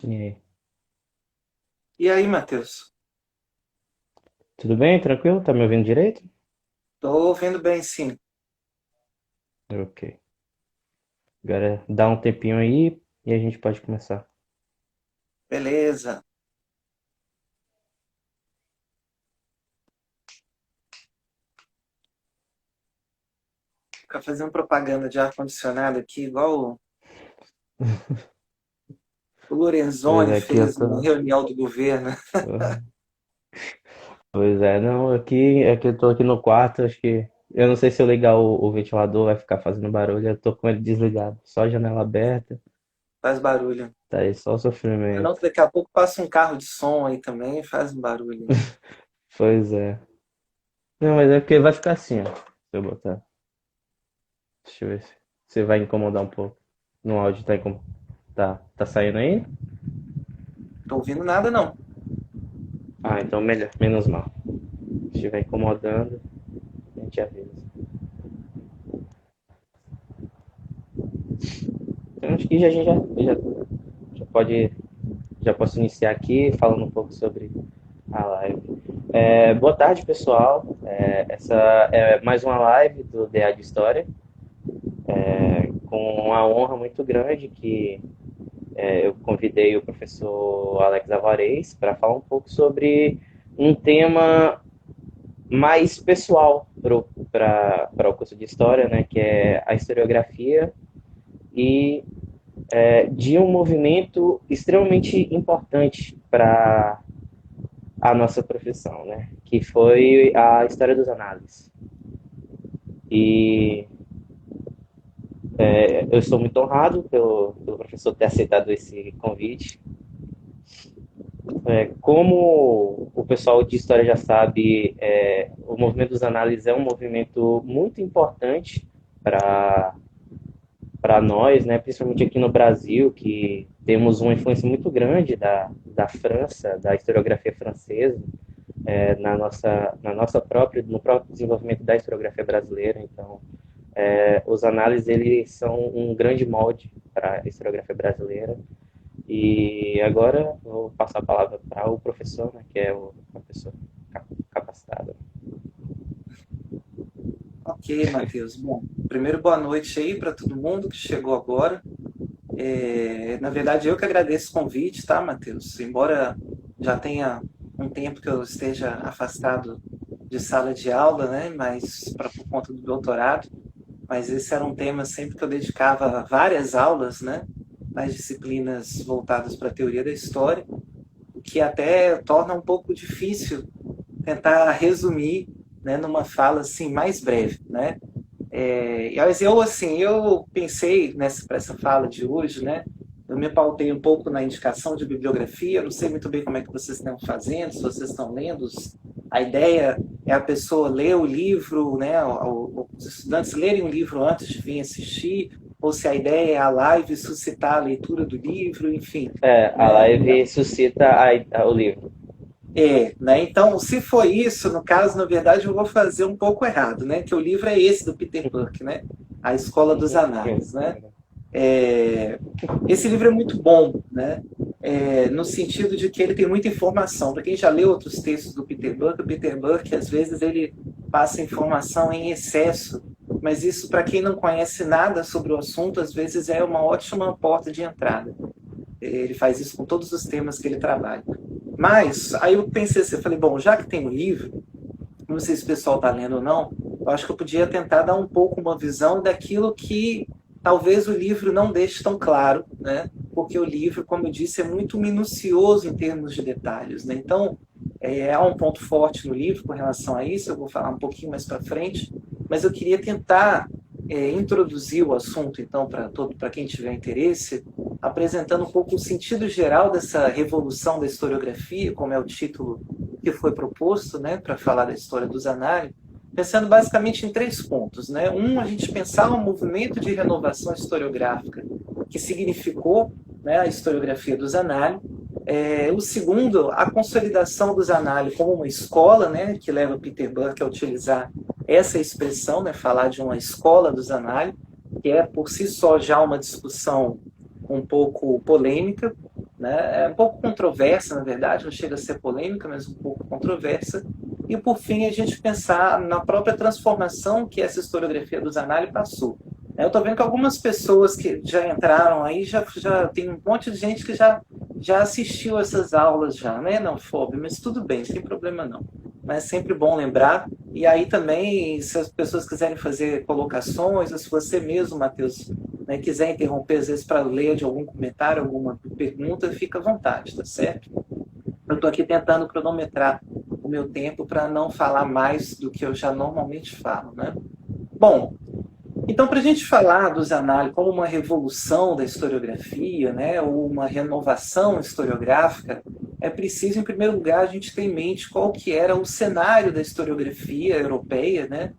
E aí? E aí, Matheus? Tudo bem? Tranquilo? Tá me ouvindo direito? Tô ouvindo bem, sim. Ok. Agora dá um tempinho aí e a gente pode começar. Beleza. Ficar fazendo propaganda de ar-condicionado aqui, igual o Pois Lorenzoni é, aqui eu fez na tô. reunião do governo. Pois é, não, aqui eu tô aqui no quarto, acho que. Eu não sei se eu ligar o ventilador vai ficar fazendo barulho, eu tô com ele desligado. Só a janela aberta, Faz barulho. tá aí só o Não sofrimento. que daqui a pouco passa um carro de som aí também e faz um barulho. Pois é. Não, mas é porque vai ficar assim, ó. Se eu botar. Deixa eu ver se vai incomodar um pouco. No áudio tá incomodando. Tá saindo aí? Tô ouvindo nada, não. Ah, então melhor, menos mal. Se estiver incomodando, a gente avisa. Então acho que já pode, já posso iniciar aqui falando um pouco sobre a live. Boa tarde, pessoal. Essa é mais uma live do DA de História, com uma honra muito grande que eu convidei o professor Alex Alvarez para falar um pouco sobre um tema mais pessoal para o curso de História, né, que é a historiografia e de um movimento extremamente importante para a nossa profissão, né? Que foi a história dos análises. E eu estou muito honrado pelo professor ter aceitado esse convite. Como o pessoal de história já sabe, o movimento dos análises é um movimento muito importante para nós, né, principalmente aqui no Brasil, que temos uma influência muito grande da França, da historiografia francesa, na nossa própria, no próprio desenvolvimento da historiografia brasileira. Então, os análises eles são um grande molde para a historiografia brasileira. E agora vou passar a palavra para o professor, né, que é o professor capacitado. Ok, Matheus. Bom, primeiro boa noite aí para todo mundo que chegou agora. Na verdade, eu que agradeço o convite, tá, Matheus? Embora já tenha um tempo que eu esteja afastado de sala de aula, né, mas por conta do doutorado, mas esse era um tema sempre que eu dedicava várias aulas, né, nas disciplinas voltadas para a teoria da história, o que até torna um pouco difícil tentar resumir, né, numa fala assim mais breve, né? Mas eu pensei nessa para essa fala de hoje, né? Eu me pautei um pouco na indicação de bibliografia. Eu não sei muito bem como é que vocês estão fazendo, se vocês estão lendo. A ideia é a pessoa ler o livro, né? Os estudantes lerem o livro antes de vir assistir, ou se a ideia é a live suscitar a leitura do livro, enfim. A Né? live suscita o livro. Né? Então, se foi isso, no caso, na verdade, eu vou fazer um pouco errado, né? Que o livro é esse do Peter Buck, né? A Escola dos Análises, né? É, Esse livro é muito bom, né? No sentido de que ele tem muita informação. Para quem já leu outros textos do Peter Buck, o Peter Buck, às vezes, ele passa informação em excesso, mas isso, para quem não conhece nada sobre o assunto, às vezes é uma ótima porta de entrada. Ele faz isso com todos os temas que ele trabalha. Mas, aí eu pensei assim, eu falei, bom, já que tem um livro, não sei se o pessoal está lendo ou não, eu acho que eu podia tentar dar um pouco uma visão daquilo que talvez o livro não deixe tão claro, né? Porque o livro, como eu disse, é muito minucioso em termos de detalhes, né? Então, há um ponto forte no livro com relação a isso, eu vou falar um pouquinho mais para frente, mas eu queria tentar introduzir o assunto, então, para quem tiver interesse, apresentando um pouco o sentido geral dessa revolução da historiografia, como é o título que foi proposto, né, para falar da história dos análises, pensando basicamente em três pontos, né? Um, a gente pensar um movimento de renovação historiográfica que significou, né, a historiografia dos análises. O segundo, a consolidação dos análises como uma escola, né, que leva Peter Buck a utilizar essa expressão, né, falar de uma escola dos análises, que é por si só já uma discussão um pouco polêmica, né? É um pouco controversa, na verdade, não chega a ser polêmica, mas um pouco controversa. E, por fim, a gente pensar na própria transformação que essa historiografia do Zanardi passou. Eu estou vendo que algumas pessoas que já entraram aí, já tem um monte de gente que já assistiu essas aulas já, né? Não, Fóbio, mas tudo bem, não tem problema não. Mas é sempre bom lembrar. E aí também, se as pessoas quiserem fazer colocações, ou se você mesmo, Matheus, né, quiser interromper às vezes para ler de algum comentário, alguma pergunta, fica à vontade, tá certo? Eu estou aqui tentando cronometrar o meu tempo para não falar mais do que eu já normalmente falo, né? Bom, então, para a gente falar do Zanardi como uma revolução da historiografia, né, ou uma renovação historiográfica, é preciso, em primeiro lugar, a gente ter em mente qual que era o cenário da historiografia europeia, né,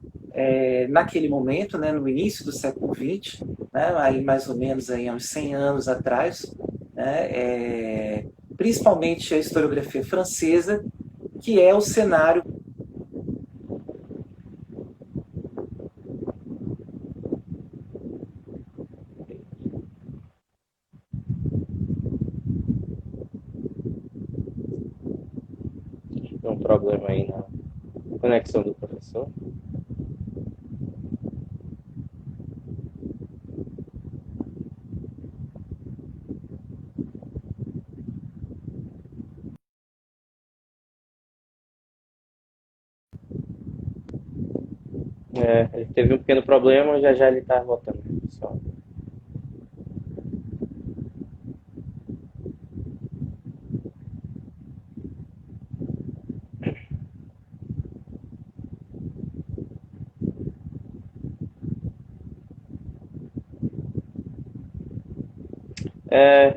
naquele momento, né, no início do século XX, né, aí mais ou menos aí, há uns 100 anos atrás, né, principalmente a historiografia francesa, que é o cenário. Tem um problema aí na conexão do professor. Ele teve um pequeno problema, já já ele está voltando, pessoal.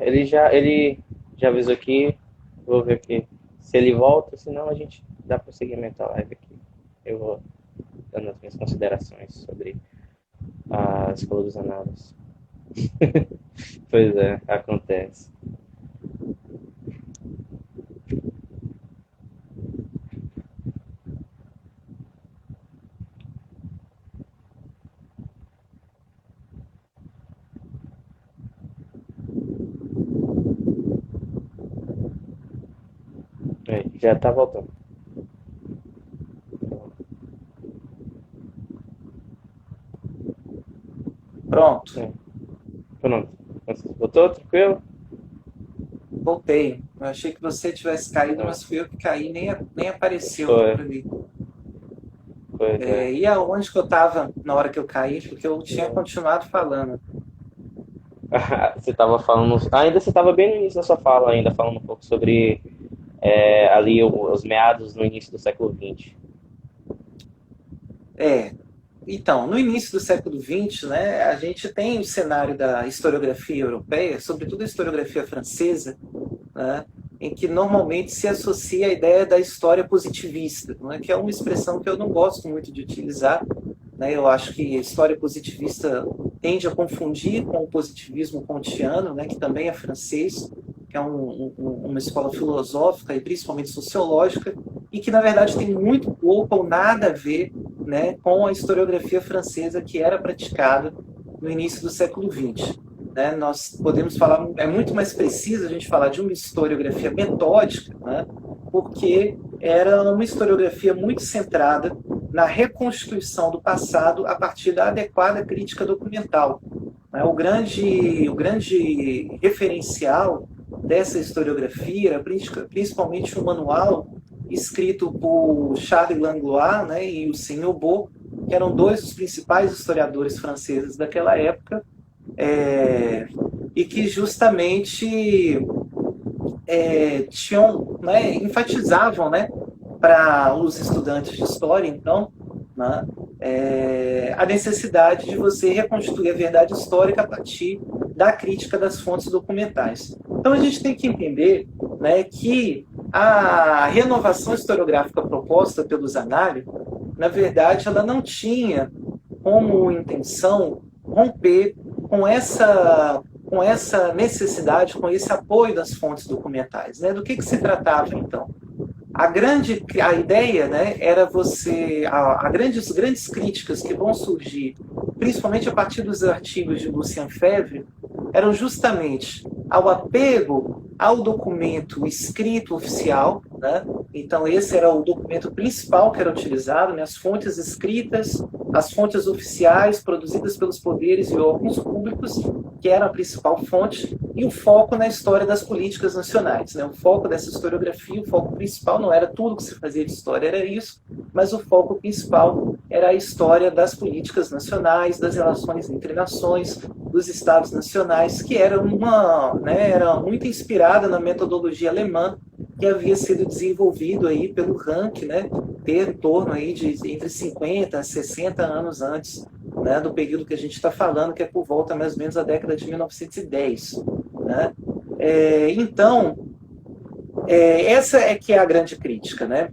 Ele já avisou aqui, vou ver aqui se ele volta, senão a gente dá prosseguimento à live aqui. Eu vou dando as minhas considerações sobre a escola dos análises. Pois é, acontece. Já está voltando. Pronto. Pronto. Voltou? Tranquilo? Voltei. Eu achei que você tivesse caído, mas fui eu que caí, nem apareceu por ali. E aonde que eu estava na hora que eu caí? Porque eu tinha continuado falando. Você estava falando... Ainda você estava bem no início da sua fala, ainda falando um pouco sobre ali os meados no início do século XX. Então, no início do século XX, né, a gente tem o cenário da historiografia europeia, sobretudo a historiografia francesa, né, em que normalmente se associa a ideia da história positivista, né, que é uma expressão que eu não gosto muito de utilizar. Né, eu acho que a história positivista tende a confundir com o positivismo kantiano, né, que também é francês, que é uma escola filosófica e principalmente sociológica, e que na verdade tem muito pouco ou nada a ver, né, com a historiografia francesa que era praticada no início do século XX. Né? Nós podemos falar, é muito mais preciso a gente falar de uma historiografia metódica, né, porque era uma historiografia muito centrada na reconstituição do passado a partir da adequada crítica documental. O grande referencial dessa historiografia era principalmente um manual escrito por Charles Langlois, né, e o Seignobot, que eram dois dos principais historiadores franceses daquela época, e que justamente enfatizavam, né, para os estudantes de história, então, né, a necessidade de você reconstituir a verdade histórica a partir da crítica das fontes documentais. Então a gente tem que entender, né, que a renovação historiográfica proposta pelo Zanardi, na verdade, ela não tinha como intenção romper com essa necessidade, com esse apoio das fontes documentais. Né? Do que se tratava, então? A ideia, né, era grandes críticas que vão surgir, principalmente a partir dos artigos de Lucien Febvre, eram justamente ao apego ao documento escrito oficial, né? Então esse era o documento principal que era utilizado, né? As fontes escritas, as fontes oficiais produzidas pelos poderes e órgãos públicos, que era a principal fonte, e o foco na história das políticas nacionais, né? O foco dessa historiografia, o foco principal não era tudo que se fazia de história, era isso, mas o foco principal era a história das políticas nacionais, das relações entre nações, dos estados nacionais, que era era muito inspirada na metodologia alemã que havia sido desenvolvido aí pelo Ranke, né, em torno aí de entre 50 a 60 anos antes, né, do período que a gente está falando, que é por volta mais ou menos da década de 1910. Né? Essa é que é a grande crítica, né?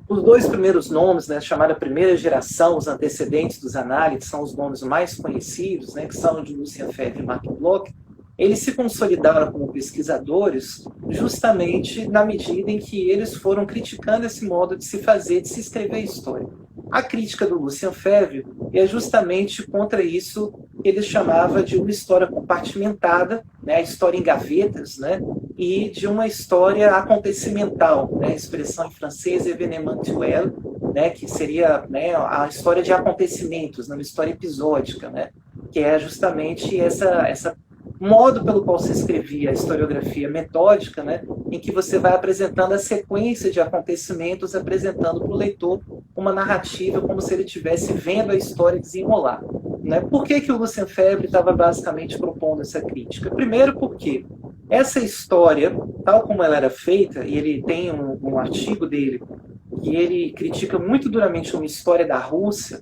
Os dois primeiros nomes, né, chamada primeira geração, os antecedentes dos análises, são os nomes mais conhecidos, né, que são de Lucien Febvre e Marc Bloch. Eles se consolidaram como pesquisadores justamente na medida em que eles foram criticando esse modo de se fazer, de se escrever a história. A crítica do Lucien Febvre é justamente contra isso que ele chamava de uma história compartimentada, né, a história em gavetas, né, e de uma história acontecimental, né, a expressão em francês événementuelle, né, que seria, né, a história de acontecimentos, né, uma história episódica, né, que é justamente essa modo pelo qual se escrevia a historiografia metódica, né, em que você vai apresentando a sequência de acontecimentos, apresentando para o leitor uma narrativa como se ele estivesse vendo a história desenrolar. Né? Por que o Lucien Febvre estava basicamente propondo essa crítica? Primeiro porque essa história, tal como ela era feita, e ele tem um artigo dele que ele critica muito duramente uma história da Rússia,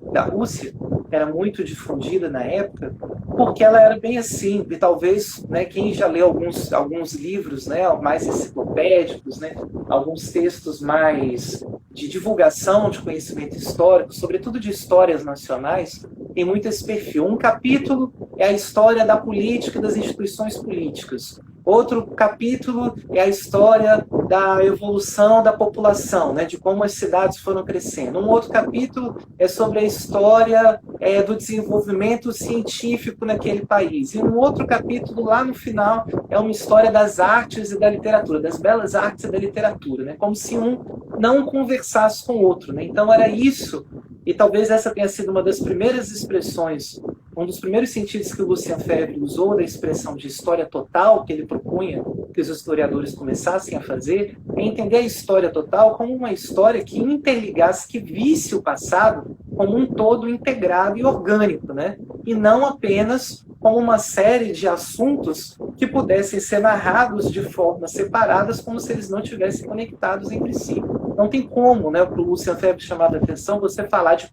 que era muito difundida na época, porque ela era bem assim, e talvez, né, quem já leu alguns livros, né, mais enciclopédicos, né, alguns textos mais de divulgação de conhecimento histórico, sobretudo de histórias nacionais, tem muito esse perfil. Um capítulo é a história da política e das instituições políticas. Outro capítulo é a história da evolução da população, né, de como as cidades foram crescendo. Um outro capítulo é sobre a história do desenvolvimento científico naquele país. E um outro capítulo, lá no final, é uma história das artes e da literatura, das belas artes e da literatura, né, como se um não conversasse com o outro. Né? Então era isso, e talvez essa tenha sido uma das primeiras expressões, um dos primeiros sentidos que o Lucien Febvre usou da expressão de história total, que ele propunha que os historiadores começassem a fazer, é entender a história total como uma história que interligasse, que visse o passado como um todo integrado e orgânico, né? E não apenas como uma série de assuntos que pudessem ser narrados de formas separadas, como se eles não estivessem conectados entre si. Não tem como, né, para o Lucien Febvre chamar a atenção, você falar de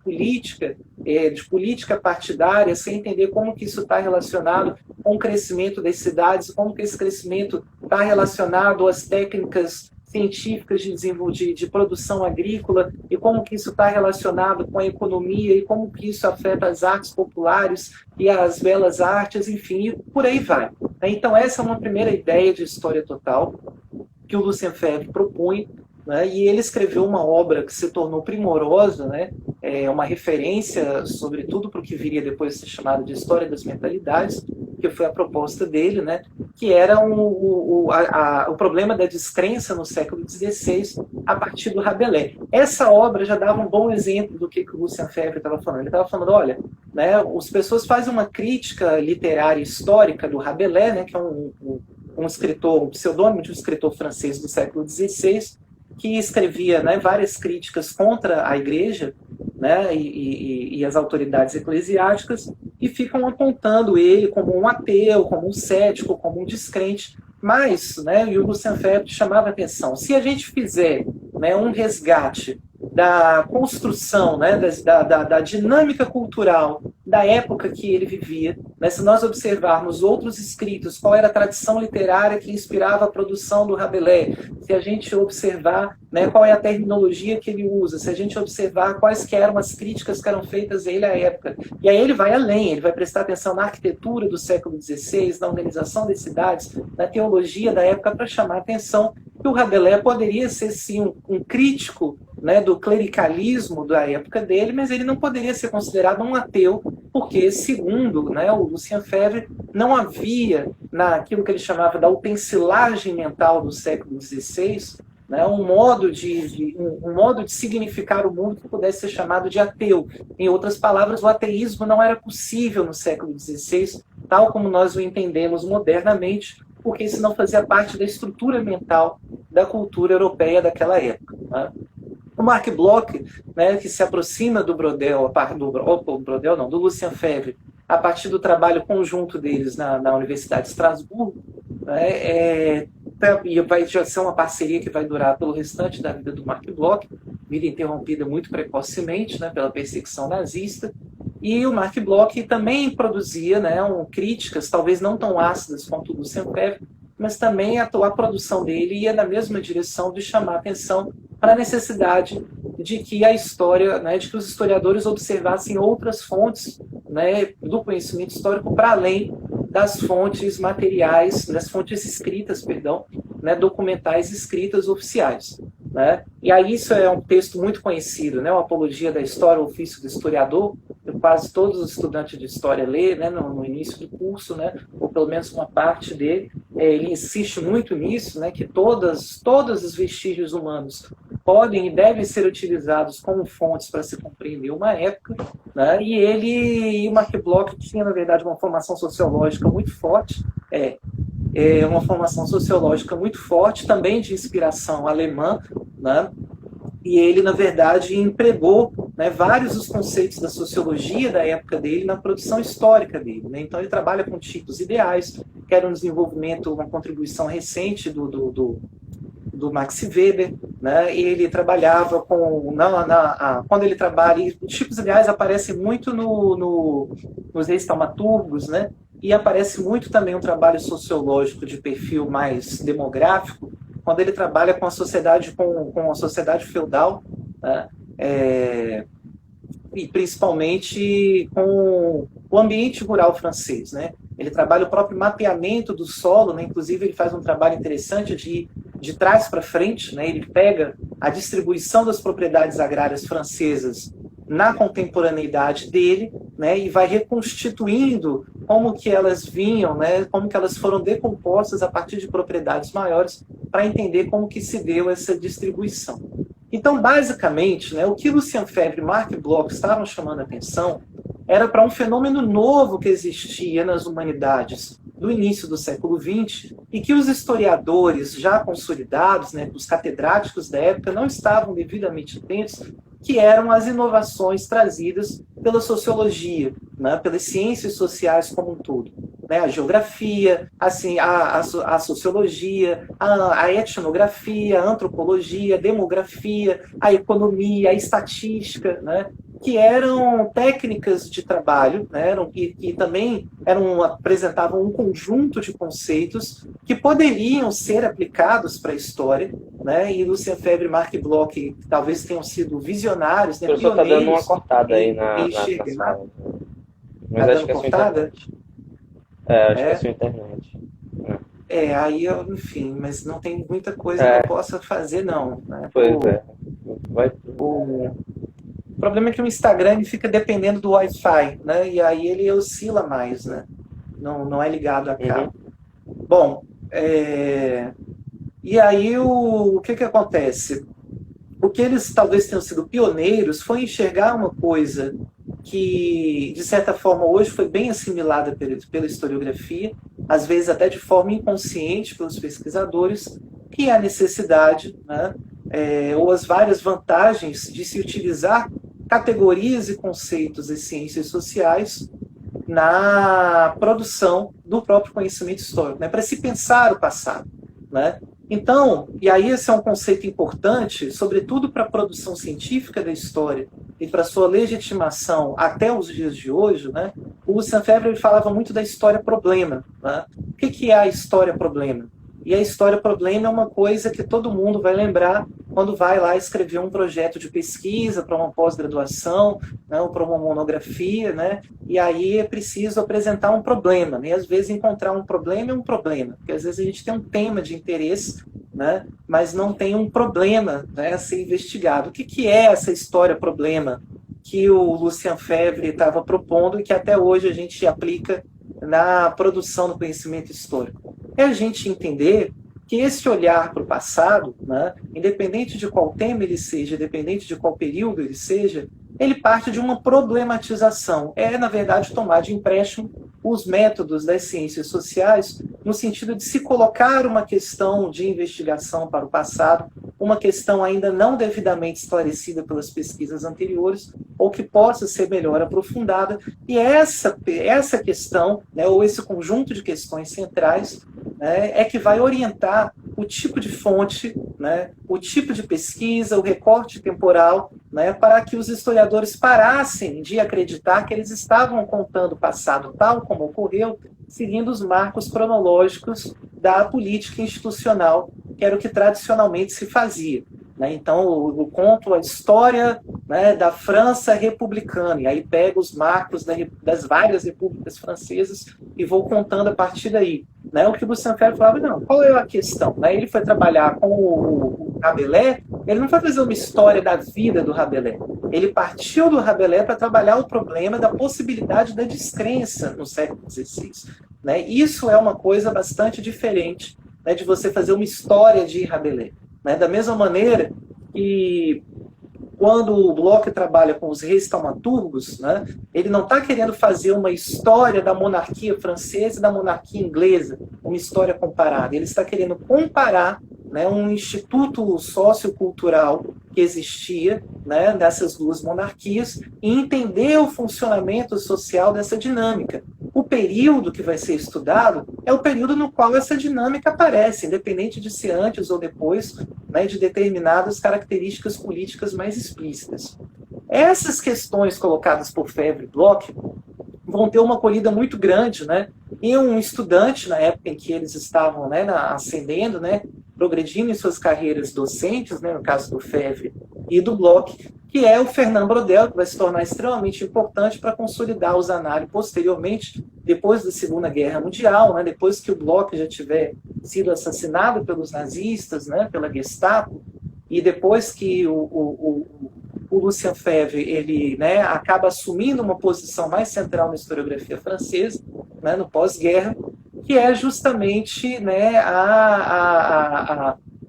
política partidária, sem entender como que isso está relacionado com o crescimento das cidades, como que esse crescimento está relacionado às técnicas científicas de produção agrícola, e como que isso está relacionado com a economia, e como que isso afeta as artes populares e as belas artes, enfim, e por aí vai. Então essa é uma primeira ideia de história total que o Lucien Febvre propõe, né? E ele escreveu uma obra que se tornou primorosa, né? Uma referência, sobretudo, para o que viria depois a ser chamado de História das Mentalidades, que foi a proposta dele, né? Que era o problema da descrença no século XVI a partir do Rabelais. Essa obra já dava um bom exemplo do que o Lucien Febvre estava falando. Ele estava falando, olha, né, as pessoas fazem uma crítica literária histórica do Rabelais, né, que é um escritor, um pseudônimo de um escritor francês do século XVI, que escrevia, né, várias críticas contra a Igreja, né, e as autoridades eclesiásticas, e ficam apontando ele como um ateu, como um cético, como um descrente. Mas, né, e o Lucien Febvre chamava a atenção, se a gente fizer, né, um resgate da construção, né, da dinâmica cultural da época que ele vivia, né, se nós observarmos outros escritos, qual era a tradição literária que inspirava a produção do Rabelais, se a gente observar, né, qual é a terminologia que ele usa, se a gente observar quais que eram as críticas que eram feitas a ele à época, e aí ele vai além, ele vai prestar atenção na arquitetura do século XVI, na organização das cidades, na teologia da época, para chamar a atenção que o Rabelais poderia ser sim um crítico, né, do clericalismo da época dele, mas ele não poderia ser considerado um ateu, porque, segundo, né, o Lucien Febvre, não havia naquilo que ele chamava da utensilagem mental do século XVI, né, um modo de significar o mundo que pudesse ser chamado de ateu. Em outras palavras, o ateísmo não era possível no século XVI, tal como nós o entendemos modernamente, porque isso não fazia parte da estrutura mental da cultura europeia daquela época. Né? O Marc Bloch, né, que se aproxima do Brodel, do Lucien Febvre, a partir do trabalho conjunto deles na Universidade de Estrasburgo, né, e vai ser uma parceria que vai durar pelo restante da vida do Marc Bloch, vida interrompida muito precocemente, né, pela perseguição nazista. E o Marc Bloch também produzia, né, críticas, talvez não tão ácidas quanto o Lucien Febvre, mas também a produção dele ia na mesma direção de chamar atenção para a necessidade de que a história, né, de que os historiadores observassem outras fontes, né, do conhecimento histórico para além das fontes materiais, das fontes escritas, né, documentais escritas oficiais. Né? E aí isso é um texto muito conhecido, né, o Apologia da História, o ofício do historiador, que quase todos os estudantes de história lê, né, no início do curso, né, ou pelo menos uma parte dele. Ele insiste muito nisso, né, que todos os vestígios humanos podem e devem ser utilizados como fontes para se compreender uma época, né, e o Marc Bloch tinha, na verdade, uma formação sociológica muito forte, uma formação sociológica muito forte, também de inspiração alemã, né? E ele, na verdade, empregou, né, vários dos conceitos da sociologia da época dele na produção histórica dele. Né? Então, ele trabalha com tipos ideais, que era um desenvolvimento, uma contribuição recente do Max Weber, né? E ele trabalhava com... quando ele trabalha... Os tipos ideais aparecem muito nos reis taumaturgos, né? E aparece muito também um trabalho sociológico de perfil mais demográfico, quando ele trabalha com a sociedade, com a sociedade feudal, né? E principalmente com o ambiente rural francês, né? Ele trabalha o próprio mapeamento do solo, né? Inclusive ele faz um trabalho interessante de trás para frente, né? Ele pega a distribuição das propriedades agrárias francesas na contemporaneidade dele, né, e vai reconstituindo como que elas vinham, né, como que elas foram decompostas a partir de propriedades maiores, para entender como que se deu essa distribuição. Então, basicamente, né, o que Lucien Febvre e Marc Bloch estavam chamando a atenção era para um fenômeno novo que existia nas humanidades do início do século XX e que os historiadores já consolidados, né, os catedráticos da época, não estavam devidamente atentos, que eram as inovações trazidas pela sociologia, né, pelas ciências sociais como um todo. Né, a geografia, assim, a sociologia, a etnografia, a antropologia, a demografia, a economia, a estatística, né, que eram técnicas de trabalho, né, que também apresentavam um conjunto de conceitos que poderiam ser aplicados para a história, né, e Lucien Febvre e Marc Bloch talvez tenham sido visionários, né, o professor está dando uma cortada aí na sala. Mas acho que é a sua internet. Acho que é a sua internet. Aí eu, enfim, mas não tem muita coisa que eu possa fazer, não. Né? Pois é. O problema é que o Instagram fica dependendo do Wi-Fi, né? E aí ele oscila mais, né? Não é ligado a cabo. Bom, e aí o que acontece? O que eles talvez tenham sido pioneiros foi enxergar uma coisa que, de certa forma, hoje foi bem assimilada pela historiografia, às vezes até de forma inconsciente pelos pesquisadores, que é a necessidade, né, ou as várias vantagens de se utilizar categorias e conceitos de ciências sociais na produção do próprio conhecimento histórico, né, para se pensar o passado. Né? Então, e aí esse é um conceito importante, sobretudo para a produção científica da história e para sua legitimação até os dias de hoje, né? O Lucien Febvre falava muito da história-problema. Né? O que é a história-problema? E a história-problema é uma coisa que todo mundo vai lembrar quando vai lá escrever um projeto de pesquisa para uma pós-graduação, né, ou para uma monografia, né, e aí é preciso apresentar um problema. Né, e às vezes encontrar um problema é um problema, porque às vezes a gente tem um tema de interesse né, mas não tem um problema, né, a ser investigado. O que é essa história-problema que o Lucien Febvre estava propondo e que até hoje a gente aplica na produção do conhecimento histórico? É a gente entender que esse olhar para o passado, né, independente de qual tema ele seja, independente de qual período ele seja, ele parte de uma problematização. É, na verdade, tomar de empréstimo os métodos das ciências sociais no sentido de se colocar uma questão de investigação para o passado, uma questão ainda não devidamente esclarecida pelas pesquisas anteriores, ou que possa ser melhor aprofundada, e essa questão, né, ou esse conjunto de questões centrais, né, é que vai orientar o tipo de fonte, né, o tipo de pesquisa, o recorte temporal, né, para que os historiadores parassem de acreditar que eles estavam contando o passado tal como ocorreu, seguindo os marcos cronológicos da política institucional, que era o que tradicionalmente se fazia. Né? Então, eu conto a história, né, da França republicana, e aí pego os marcos das várias repúblicas francesas e vou contando a partir daí. Né? O que o Lucien Febvre falava, não, qual é a questão? Né? Ele foi trabalhar com o Rabelais, ele não foi fazer uma história da vida do Rabelais, ele partiu do Rabelais para trabalhar o problema da possibilidade da descrença no século XVI. Né? Isso é uma coisa bastante diferente, né, de você fazer uma história de Rabelais. Né? Da mesma maneira que quando o Bloch trabalha com os reis taumaturgos, né, ele não está querendo fazer uma história da monarquia francesa e da monarquia inglesa, uma história comparada. Ele está querendo comparar, né, um instituto sociocultural que existia, né, dessas duas monarquias e entender o funcionamento social dessa dinâmica. O período que vai ser estudado é o período no qual essa dinâmica aparece, independente de ser antes ou depois, né, de determinadas características políticas mais explícitas. Essas questões colocadas por Febvre e Bloch vão ter uma acolhida muito grande, né? E um estudante, na época em que eles estavam, né, ascendendo, né, progredindo em suas carreiras docentes, né, no caso do Febvre e do Bloch, que é o Fernand Braudel, que vai se tornar extremamente importante para consolidar os análises posteriormente, depois da Segunda Guerra Mundial, né, depois que o Bloch já tiver sido assassinado pelos nazistas, né, pela Gestapo, e depois que o Lucien Febvre ele, né, acaba assumindo uma posição mais central na historiografia francesa, né, no pós-guerra, que é justamente, né,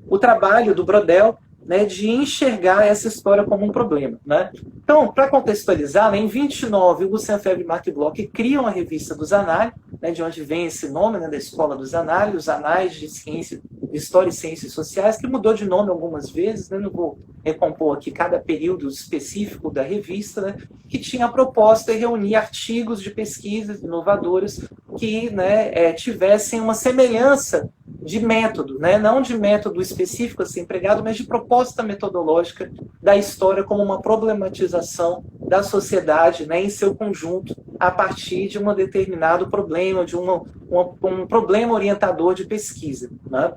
o trabalho do Braudel, né, de enxergar essa história como um problema. Né? Então, para contextualizar, né, em 29, o Lucien Febvre e Marc Bloch criam a revista dos Annales, né, de onde vem esse nome, né, da Escola dos Annales, os Anais de Ciência, de História e Ciências Sociais, que mudou de nome algumas vezes, né, não vou recompor aqui cada período específico da revista, né, que tinha a proposta de reunir artigos de pesquisas inovadoras que, né, tivessem uma semelhança de método, né? Não de método específico a ser empregado, mas de proposta metodológica da história como uma problematização da sociedade, né, em seu conjunto, a partir de um determinado problema, de um problema orientador de pesquisa. Né?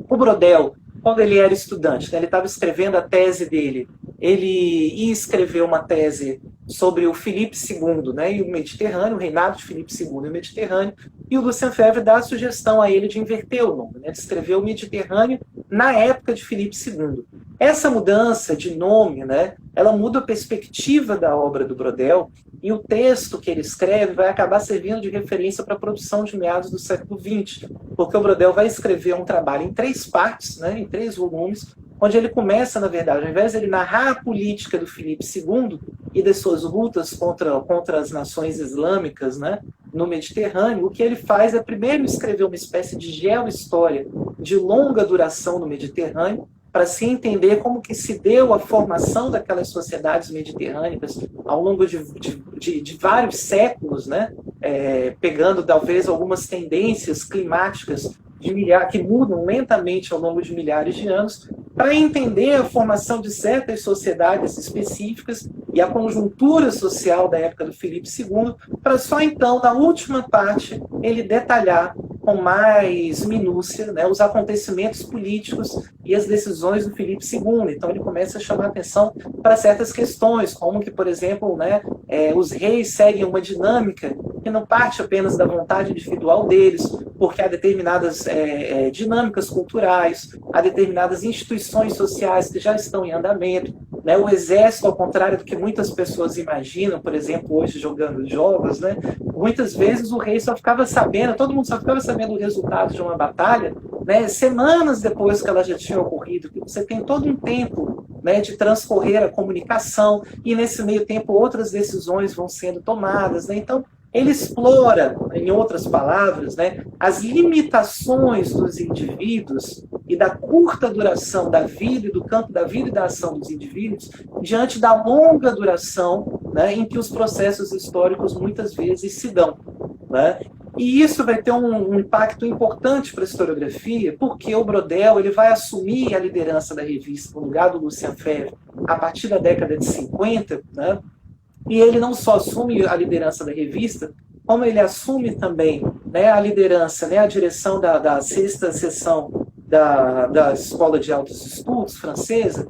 O Braudel, quando ele era estudante, né, ele estava escrevendo a tese dele, ele ia escrever uma tese sobre o Filipe II, né, e o Mediterrâneo, o reinado de Filipe II e o Mediterrâneo, e o Lucien Febvre dá a sugestão a ele de inverter o nome, né, de escrever o Mediterrâneo na época de Filipe II. Essa mudança de nome, né, ela muda a perspectiva da obra do Braudel, e o texto que ele escreve vai acabar servindo de referência para a produção de meados do século XX, porque o Braudel vai escrever um trabalho em 3 partes, né, em 3 volumes, onde ele começa, na verdade, ao invés de ele narrar a política do Filipe II e das suas lutas contra as nações islâmicas, né, no Mediterrâneo, o que ele faz é primeiro escrever uma espécie de geohistória de longa duração no Mediterrâneo, para se entender como que se deu a formação daquelas sociedades mediterrânicas ao longo de vários séculos, né, pegando talvez algumas tendências climáticas que mudam lentamente ao longo de milhares de anos, para entender a formação de certas sociedades específicas e a conjuntura social da época do Filipe II, para só então, na última parte, ele detalhar com mais minúcia, né, os acontecimentos políticos e as decisões do Filipe II. Então ele começa a chamar atenção para certas questões, como que, por exemplo, né, os reis seguem uma dinâmica porque não parte apenas da vontade individual deles, porque há determinadas dinâmicas culturais, há determinadas instituições sociais que já estão em andamento, né? O exército, ao contrário do que muitas pessoas imaginam, por exemplo, hoje jogando jogos, né? Muitas vezes o rei só ficava sabendo, todo mundo só ficava sabendo o resultado de uma batalha, né? Semanas depois que ela já tinha ocorrido, que você tem todo um tempo, né, de transcorrer a comunicação, e nesse meio tempo outras decisões vão sendo tomadas, né? Então, ele explora, em outras palavras, né, as limitações dos indivíduos e da curta duração da vida e do campo da vida e da ação dos indivíduos diante da longa duração, né, em que os processos históricos muitas vezes se dão, né? E isso vai ter um impacto importante para a historiografia, porque o Brodel ele vai assumir a liderança da revista no lugar do Lucien Febvre a partir da década de 50, né? E ele não só assume a liderança da revista, como ele assume também, né, a liderança, né, a direção da sexta seção da Escola de Altos Estudos francesa,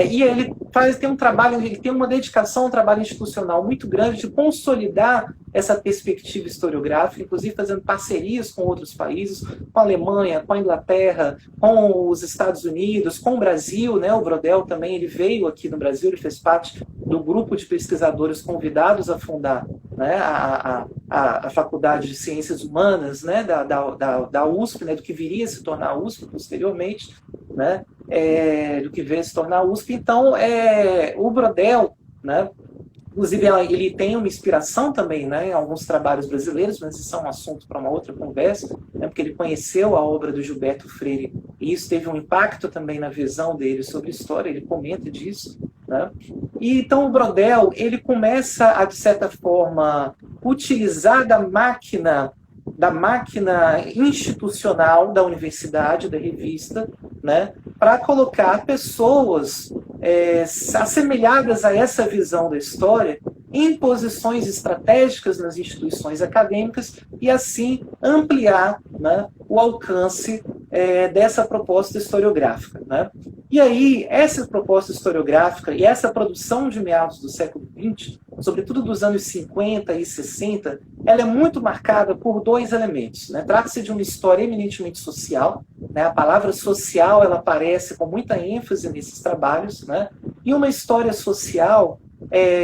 e ele tem um trabalho, ele tem uma dedicação, um trabalho institucional muito grande de consolidar essa perspectiva historiográfica, inclusive fazendo parcerias com outros países, com a Alemanha, com a Inglaterra, com os Estados Unidos, com o Brasil, né? O Brodel também ele veio aqui no Brasil, ele fez parte do grupo de pesquisadores convidados a fundar, né, a Faculdade de Ciências Humanas, né, da USP, né, do que viria a se tornar a USP posteriormente, né, do que veio a se tornar a USP. Então, o Brodel, né, inclusive ele tem uma inspiração também, né, em alguns trabalhos brasileiros, mas isso é um assunto para uma outra conversa, né, porque ele conheceu a obra do Gilberto Freire e isso teve um impacto também na visão dele sobre história, ele comenta disso, né? E então o Brodel ele começa a, de certa forma, utilizar da máquina institucional da universidade, da revista, né, para colocar pessoas assemelhadas a essa visão da história em posições estratégicas nas instituições acadêmicas e assim ampliar, né, o alcance dessa proposta historiográfica, né? E aí, essa proposta historiográfica e essa produção de meados do século XX, sobretudo dos anos 50 e 60, ela é muito marcada por dois elementos, né? Trata-se de uma história eminentemente social, né? A palavra social ela aparece com muita ênfase nesses trabalhos, né? E uma história social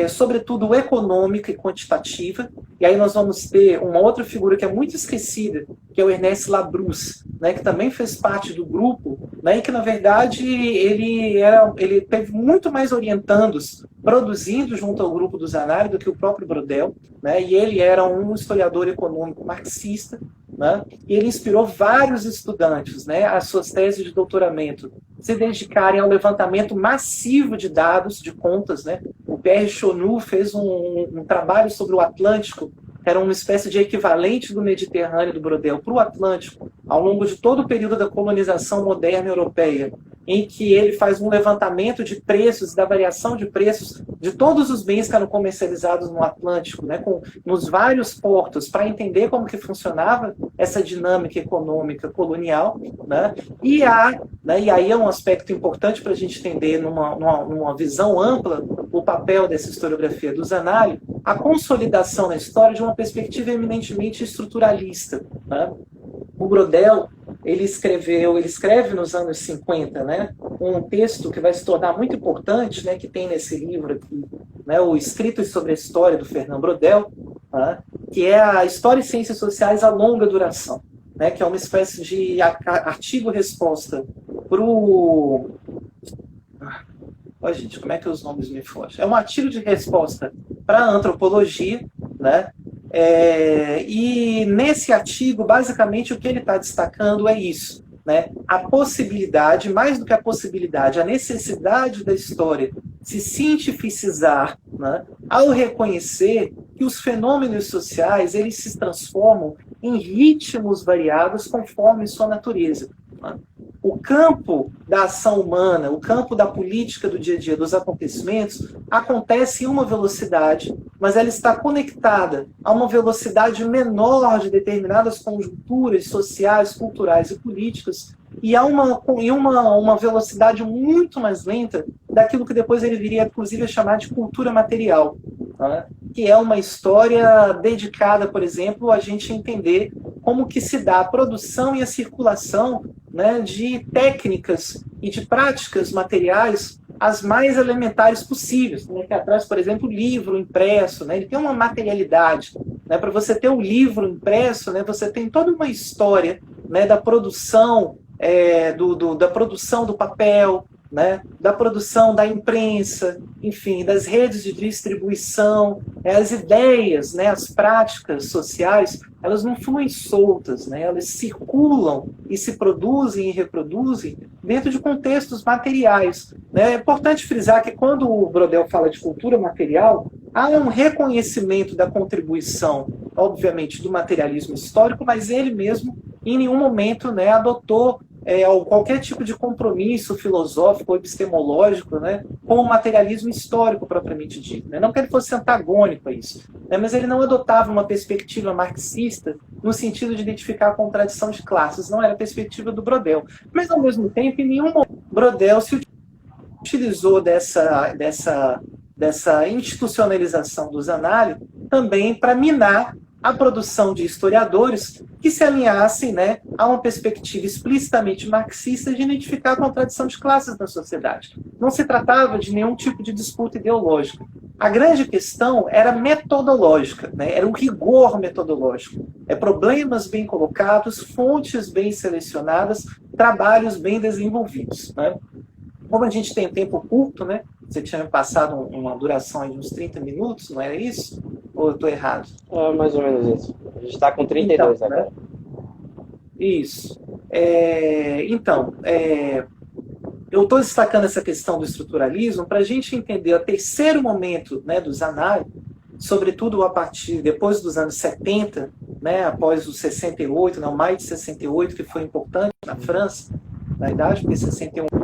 sobretudo econômica e quantitativa, e aí nós vamos ter uma outra figura que é muito esquecida, que é o Ernest Labrousse, né, que também fez parte do grupo, né, e que na verdade ele teve muito mais orientandos produzindo junto ao grupo do Zanardi do que o próprio Brodel, né, e ele era um historiador econômico marxista, né, e ele inspirou vários estudantes, né, as suas teses de doutoramento se dedicarem ao levantamento massivo de dados, de contas, né. O Pierre Chonu fez um trabalho sobre o Atlântico, que era uma espécie de equivalente do Mediterrâneo do Brodel para o Atlântico, ao longo de todo o período da colonização moderna europeia, em que ele faz um levantamento de preços, da variação de preços de todos os bens que eram comercializados no Atlântico, né, nos vários portos, para entender como que funcionava essa dinâmica econômica colonial, né, e aí é um aspecto importante para a gente entender numa visão ampla o papel dessa historiografia do Zanardi, a consolidação na história de uma perspectiva eminentemente estruturalista, né? O Brodel, ele escreve nos anos 50, né, um texto que vai se tornar muito importante, né, que tem nesse livro aqui, né, o Escritos sobre a História do Fernand Brodel, né, que é a História e Ciências Sociais a longa duração, né, que é uma espécie de artigo-resposta para o... Olha, gente, como é que os nomes me fogem? É um artigo de resposta para a antropologia, né? E nesse artigo, basicamente, o que ele está destacando é isso, né? A possibilidade, mais do que a possibilidade, a necessidade da história se cientificizar, né? Ao reconhecer que os fenômenos sociais eles se transformam em ritmos variados conforme sua natureza, né? O campo da ação humana, o campo da política do dia a dia, dos acontecimentos, acontece em uma velocidade, mas ela está conectada a uma velocidade menor de determinadas conjunturas sociais, culturais e políticas, e a uma velocidade muito mais lenta daquilo que depois ele viria, inclusive, a chamar de cultura material, né? que é uma história dedicada, por exemplo, a gente entender como que se dá a produção e a circulação, né, de técnicas e de práticas materiais as mais elementares possíveis, né, que atrás, por exemplo, o livro impresso, né, ele tem uma materialidade, né, para você ter o livro impresso, né, você tem toda uma história, né, da produção, da produção do papel, né, da produção da imprensa, enfim, das redes de distribuição, as ideias, né, as práticas sociais, elas não fluem soltas, né, elas circulam e se produzem e reproduzem dentro de contextos materiais. Né? É importante frisar que quando o Brodel fala de cultura material, há um reconhecimento da contribuição, obviamente, do materialismo histórico, mas ele mesmo, em nenhum momento, né, adotou qualquer tipo de compromisso filosófico ou epistemológico, né, com o materialismo histórico propriamente dito. Né? Não que ele fosse antagônico a isso, né, mas ele não adotava uma perspectiva marxista no sentido de identificar a contradição de classes, não era a perspectiva do Brodel. Mas, ao mesmo tempo, em nenhum momento Brodel se utilizou dessa institucionalização dos análises também para minar a produção de historiadores que se alinhassem, né, a uma perspectiva explicitamente marxista de identificar a contradição de classes na sociedade. Não se tratava de nenhum tipo de disputa ideológica. A grande questão era metodológica, né, era um rigor metodológico. Problemas bem colocados, fontes bem selecionadas, trabalhos bem desenvolvidos. Né? Como a gente tem tempo curto, né, você tinha me passado uma duração de uns 30 minutos, não era isso? Ou eu estou errado? É mais ou menos isso. A gente está com 32 então, agora. Né? Isso. Eu estou destacando essa questão do estruturalismo para a gente entender o terceiro momento, né, dos análises, sobretudo a partir depois dos anos 70, né, após o 68, não, maio de 68, que foi importante na França, na idade, porque 68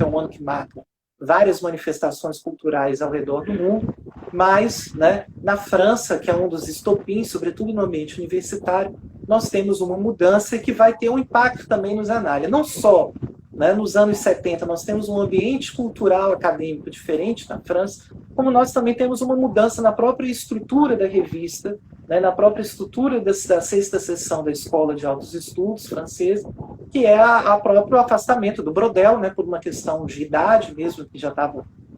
é um ano que marca várias manifestações culturais ao redor do mundo, mas, né, na França, que é um dos estopins, sobretudo no ambiente universitário, nós temos uma mudança que vai ter um impacto também nos análises. Não só, né, nos anos 70 nós temos um ambiente cultural acadêmico diferente na França, como nós também temos uma mudança na própria estrutura da revista, né, na própria estrutura da sexta seção da Escola de Altos Estudos francesa, que é a próprio afastamento do Brodel, né, por uma questão de idade mesmo, que já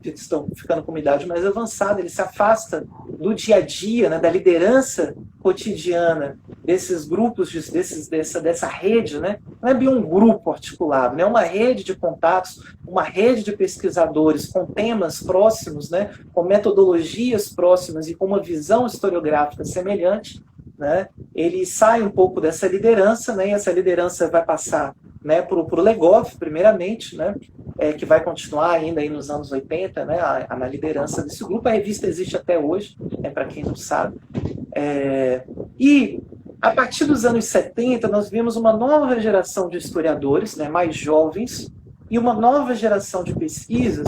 estão ficando com uma idade mais avançada, ele se afasta do dia a dia, né, da liderança cotidiana desses grupos, dessa rede, né? Não é bem um grupo articulado, né? É uma rede de contatos, uma rede de pesquisadores com temas próximos, né? Com metodologias próximas e com uma visão historiográfica semelhante, né? Ele sai um pouco dessa liderança, né? E essa liderança vai passar, né, para o Legoff, primeiramente, né, que vai continuar ainda aí nos anos 80, né, na liderança desse grupo. A revista existe até hoje, para quem não sabe. E, a partir dos anos 70, nós vimos uma nova geração de historiadores, né, mais jovens, e uma nova geração de pesquisas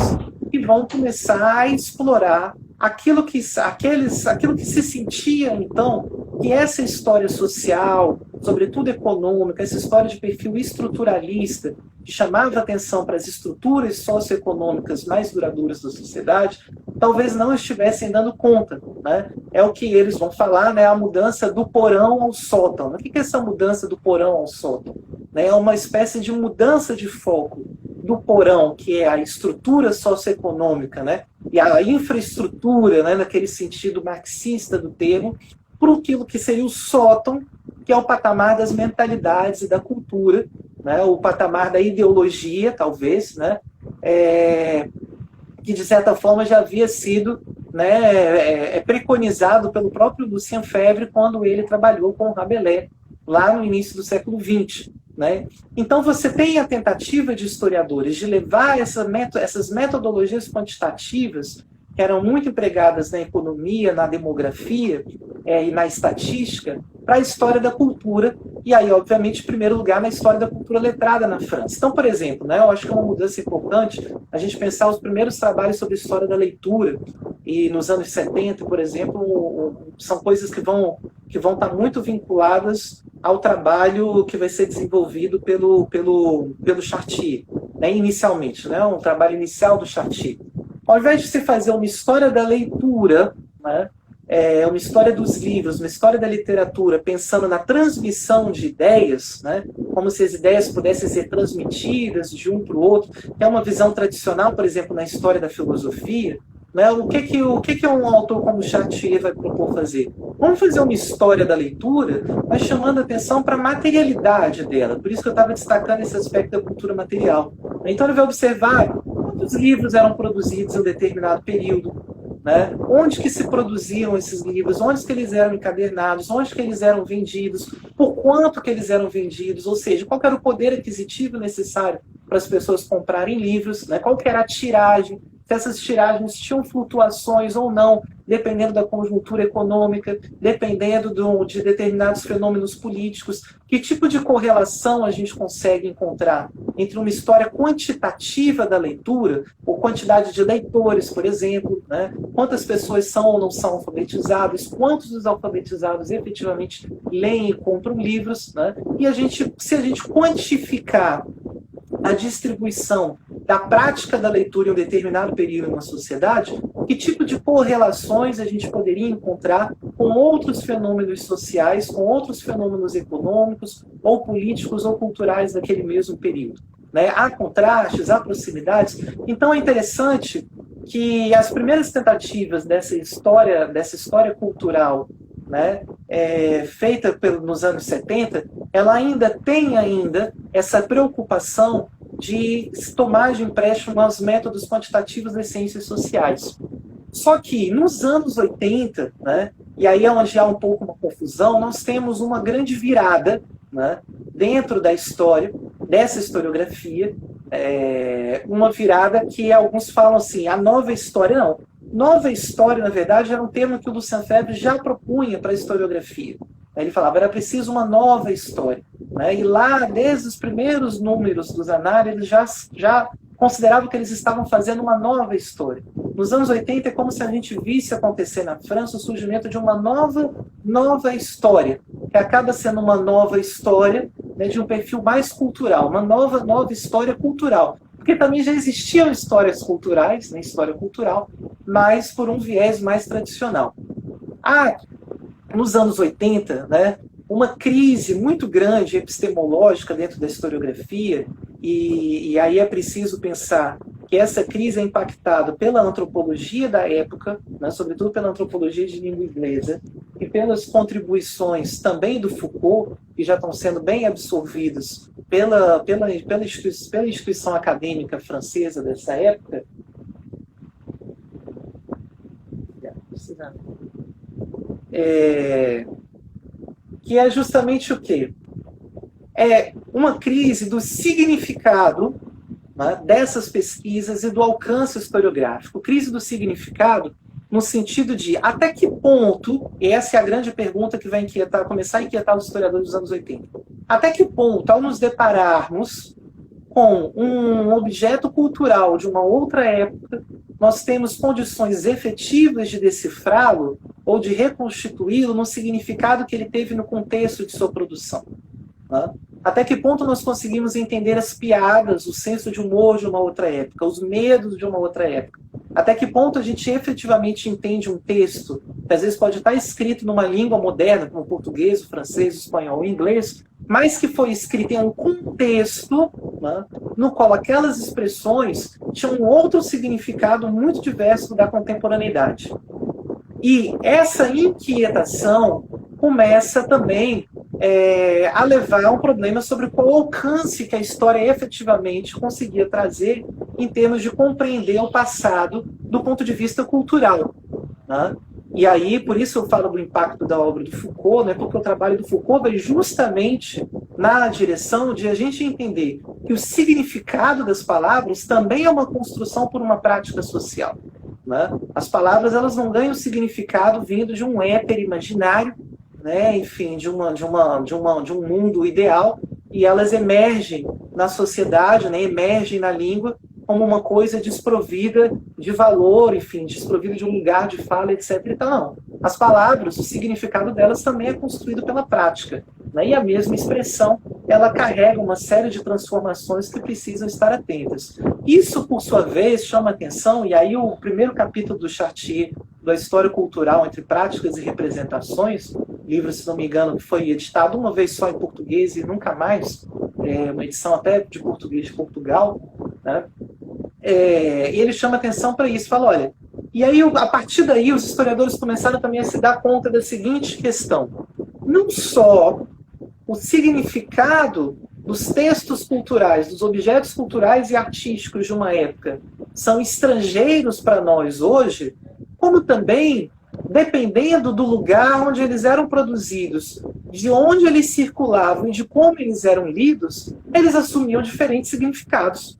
que vão começar a explorar aquilo que se sentia, então, que essa história social, sobretudo econômica, essa história de perfil estruturalista, que chamava atenção para as estruturas socioeconômicas mais duradouras da sociedade, talvez não estivessem dando conta. Né? É o que eles vão falar, né? A mudança do porão ao sótão. O que é essa mudança do porão ao sótão? É uma espécie de mudança de foco do porão, que é a estrutura socioeconômica, né? E a infraestrutura, né, naquele sentido marxista do termo, para aquilo que seria o sótão, que é o patamar das mentalidades e da cultura, né, o patamar da ideologia, talvez, né, que de certa forma já havia sido, né, preconizado pelo próprio Lucien Febvre quando ele trabalhou com Rabelais, lá no início do século XX. Né? Então você tem a tentativa de historiadores de levar essas metodologias quantitativas que eram muito empregadas na economia, na demografia e na estatística, para a história da cultura, e aí, obviamente, em primeiro lugar, na história da cultura letrada na França. Então, por exemplo, né, eu acho que é uma mudança importante a gente pensar os primeiros trabalhos sobre a história da leitura, e nos anos 70, por exemplo, são coisas que vão estar muito vinculadas ao trabalho que vai ser desenvolvido pelo Chartier, né, inicialmente, né, um trabalho inicial do Chartier. ao invés de se fazer uma história da leitura, né, uma história dos livros, uma história da literatura, pensando na transmissão de ideias, né, como se as ideias pudessem ser transmitidas de um para o outro, que é uma visão tradicional, por exemplo, na história da filosofia, né, o que um autor como Chartier vai propor fazer? Vamos fazer uma história da leitura, mas chamando atenção para a materialidade dela. Por isso que eu estava destacando esse aspecto da cultura material. Então ele vai observar quantos livros eram produzidos em um determinado período, né? Onde que se produziam esses livros, onde que eles eram encadernados, onde que eles eram vendidos, por quanto que eles eram vendidos, ou seja, qual era o poder aquisitivo necessário para as pessoas comprarem livros, né? Qual que era a tiragem, se essas tiragens tinham flutuações ou não, dependendo da conjuntura econômica, dependendo de determinados fenômenos políticos, que tipo de correlação a gente consegue encontrar entre uma história quantitativa da leitura, ou quantidade de leitores, por exemplo, né? Quantas pessoas são ou não são alfabetizadas, quantos dos alfabetizados efetivamente leem e compram livros, né? E se a gente quantificar a distribuição da prática da leitura em um determinado período em uma sociedade, que tipo de correlações a gente poderia encontrar com outros fenômenos sociais, com outros fenômenos econômicos, ou políticos, ou culturais daquele mesmo período, né? Há contrastes, há proximidades. Então é interessante que as primeiras tentativas dessa história cultural, né, feita nos anos 70, ela tem essa preocupação de tomar de empréstimo aos métodos quantitativos das ciências sociais. Só que nos anos 80, né, e aí é onde há um pouco uma confusão, nós temos uma grande virada, né, dentro da história, dessa historiografia, uma virada que alguns falam assim, a nova história. Não. Nova história, na verdade, era um termo que o Lucien Febvre já propunha para a historiografia. Ele falava, era preciso uma nova história, né? E lá, desde os primeiros números dos análises, eles já consideravam que eles estavam fazendo uma nova história. Nos anos 80 é como se a gente visse acontecer na França o surgimento de uma nova história, que acaba sendo uma nova história, né, de um perfil mais cultural, uma nova história cultural. Porque também já existiam histórias culturais, né, história cultural, mas por um viés mais tradicional. Nos anos 80, né, uma crise muito grande epistemológica dentro da historiografia, e aí é preciso pensar que essa crise é impactada pela antropologia da época, né, sobretudo pela antropologia de língua inglesa, e pelas contribuições também do Foucault, que já estão sendo bem absorvidas pela instituição acadêmica francesa dessa época. Que é justamente o quê? É uma crise do significado, né, dessas pesquisas e do alcance historiográfico. Crise do significado no sentido de até que ponto, e essa é a grande pergunta que vai começar a inquietar os historiadores dos anos 80, até que ponto, ao nos depararmos com um objeto cultural de uma outra época, nós temos condições efetivas de decifrá-lo ou de reconstituí-lo no significado que ele teve no contexto de sua produção, né? Até que ponto nós conseguimos entender as piadas, o senso de humor de uma outra época, os medos de uma outra época? Até que ponto a gente efetivamente entende um texto, que às vezes pode estar escrito numa língua moderna, como o português, o francês, o espanhol, o inglês, mas que foi escrito em um contexto, né, no qual aquelas expressões tinham um outro significado muito diverso da contemporaneidade. E essa inquietação começa também a levar a um problema sobre qual alcance que a história efetivamente conseguia trazer em termos de compreender o passado do ponto de vista cultural, né? E aí, por isso eu falo do impacto da obra do Foucault, né? Porque o trabalho do Foucault vai justamente na direção de a gente entender que o significado das palavras também é uma construção por uma prática social, né? As palavras, elas não ganham significado vindo de um éter imaginário, né? Enfim, de um mundo ideal, e elas emergem na sociedade, né? Emergem na língua como uma coisa desprovida de valor, enfim, desprovida de um lugar de fala, etc. Então, não. As palavras, o significado delas também é construído pela prática, né? E a mesma expressão, ela carrega uma série de transformações que precisam estar atentas. Isso, por sua vez, chama atenção, e aí o primeiro capítulo do Chartier, da História Cultural entre Práticas e Representações, livro, se não me engano, que foi editado uma vez só em português e nunca mais, uma edição até de português de Portugal, né? E ele chama atenção para isso, fala, olha, e aí a partir daí os historiadores começaram também a se dar conta da seguinte questão: não só o significado dos textos culturais, dos objetos culturais e artísticos de uma época são estrangeiros para nós hoje, como também, dependendo do lugar onde eles eram produzidos, de onde eles circulavam e de como eles eram lidos, eles assumiam diferentes significados.